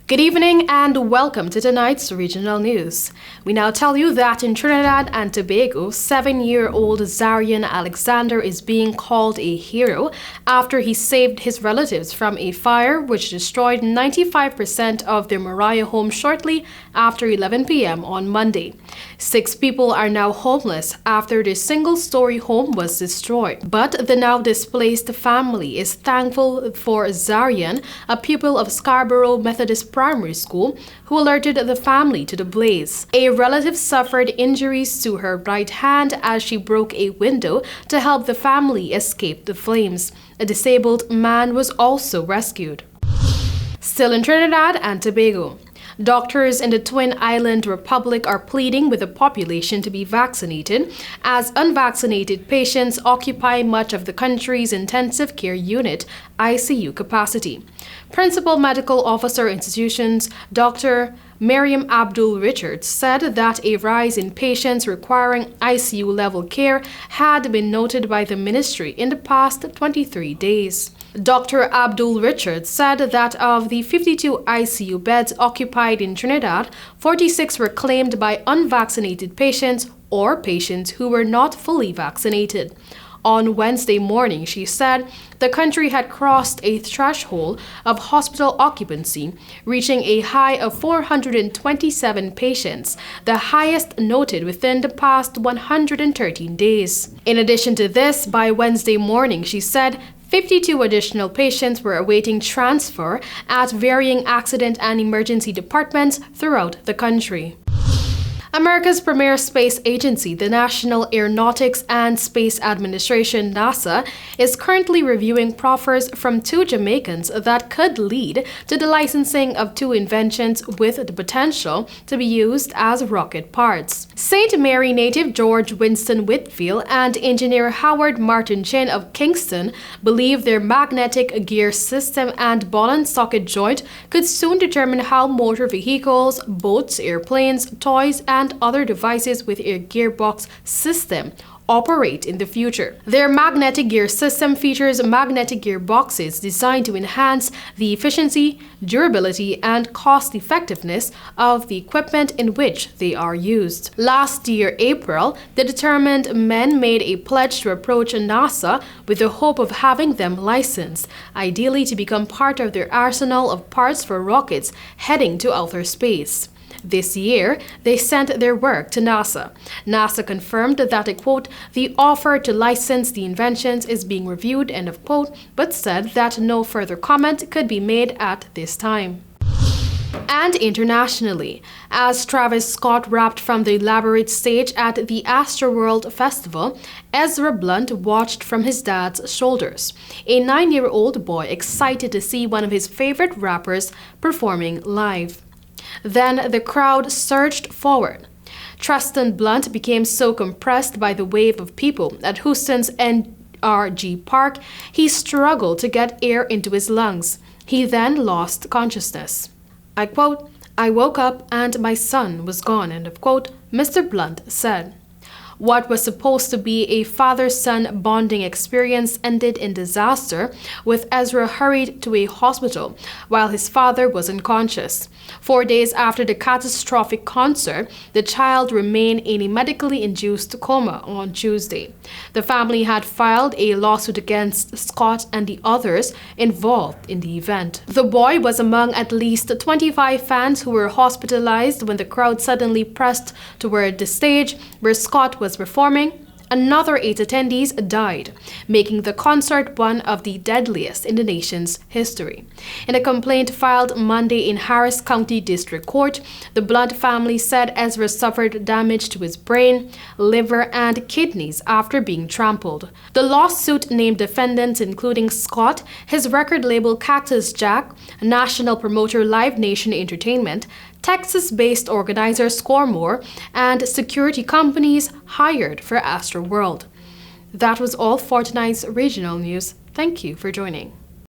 Good evening and welcome to tonight's regional news. We now tell you that in Trinidad and Tobago, 7-year-old Zarian Alexander is being called a hero after he saved his relatives from a fire which destroyed 95% of their Mariah home shortly after 11 p.m. on Monday. 6 people are now homeless after their single-story home was destroyed. But the now displaced family is thankful for Zarian, a pupil of Scarborough Methodist Primary School, who alerted the family to the blaze. A relative suffered injuries to her right hand as she broke a window to help the family escape the flames. A disabled man was also rescued. Still in Trinidad and Tobago, doctors in the Twin Island Republic are pleading with the population to be vaccinated, as unvaccinated patients occupy much of the country's intensive care unit ICU capacity. Principal Medical Officer Institutions Dr. Miriam Abdul-Richards said that a rise in patients requiring ICU-level care had been noted by the ministry in the past 23 days. Dr. Abdul-Richards said that of the 52 ICU beds occupied in Trinidad, 46 were claimed by unvaccinated patients or patients who were not fully vaccinated. On Wednesday morning, she said, the country had crossed a threshold of hospital occupancy, reaching a high of 427 patients, the highest noted within the past 113 days. In addition to this, by Wednesday morning, she said, 52 additional patients were awaiting transfer at varying accident and emergency departments throughout the country. America's premier space agency, the National Aeronautics and Space Administration, NASA, is currently reviewing proffers from 2 Jamaicans that could lead to the licensing of 2 inventions with the potential to be used as rocket parts. St. Mary native George Winston Whitfield and engineer Howard Martin Chin of Kingston believe their magnetic gear system and ball and socket joint could soon determine how motor vehicles, boats, airplanes, toys, and other devices with a gearbox system operate in the future. Their magnetic gear system features magnetic gearboxes designed to enhance the efficiency, durability, and cost-effectiveness of the equipment in which they are used. Last year, April, the determined men made a pledge to approach NASA with the hope of having them licensed, ideally to become part of their arsenal of parts for rockets heading to outer space. This year, they sent their work to NASA. NASA confirmed that, quote, the offer to license the inventions is being reviewed, end of quote, but said that no further comment could be made at this time. And internationally, as Travis Scott rapped from the elaborate stage at the Astroworld Festival, Ezra Blunt watched from his dad's shoulders, a 9-year-old boy excited to see one of his favorite rappers performing live. Then the crowd surged forward. Tristan Blunt became so compressed by the wave of people at Houston's NRG Park, he struggled to get air into his lungs. He then lost consciousness. I quote, I woke up and my son was gone, end of quote, Mr. Blunt said. What was supposed to be a father-son bonding experience ended in disaster, with Ezra hurried to a hospital while his father was unconscious. 4 days after the catastrophic concert, the child remained in a medically induced coma on Tuesday. The family had filed a lawsuit against Scott and the others involved in the event. The boy was among at least 25 fans who were hospitalized when the crowd suddenly pressed toward the stage where Scott was performing. Another 8 attendees died, making the concert one of the deadliest in the nation's history. In a complaint filed Monday in Harris County District Court, the Blunt family said Ezra suffered damage to his brain, liver, and kidneys after being trampled. The lawsuit named defendants including Scott, his record label Cactus Jack, national promoter Live Nation Entertainment, Texas-based organizer Scoremore, and security companies hired for Astroworld. That was all for tonight's regional news. Thank you for joining.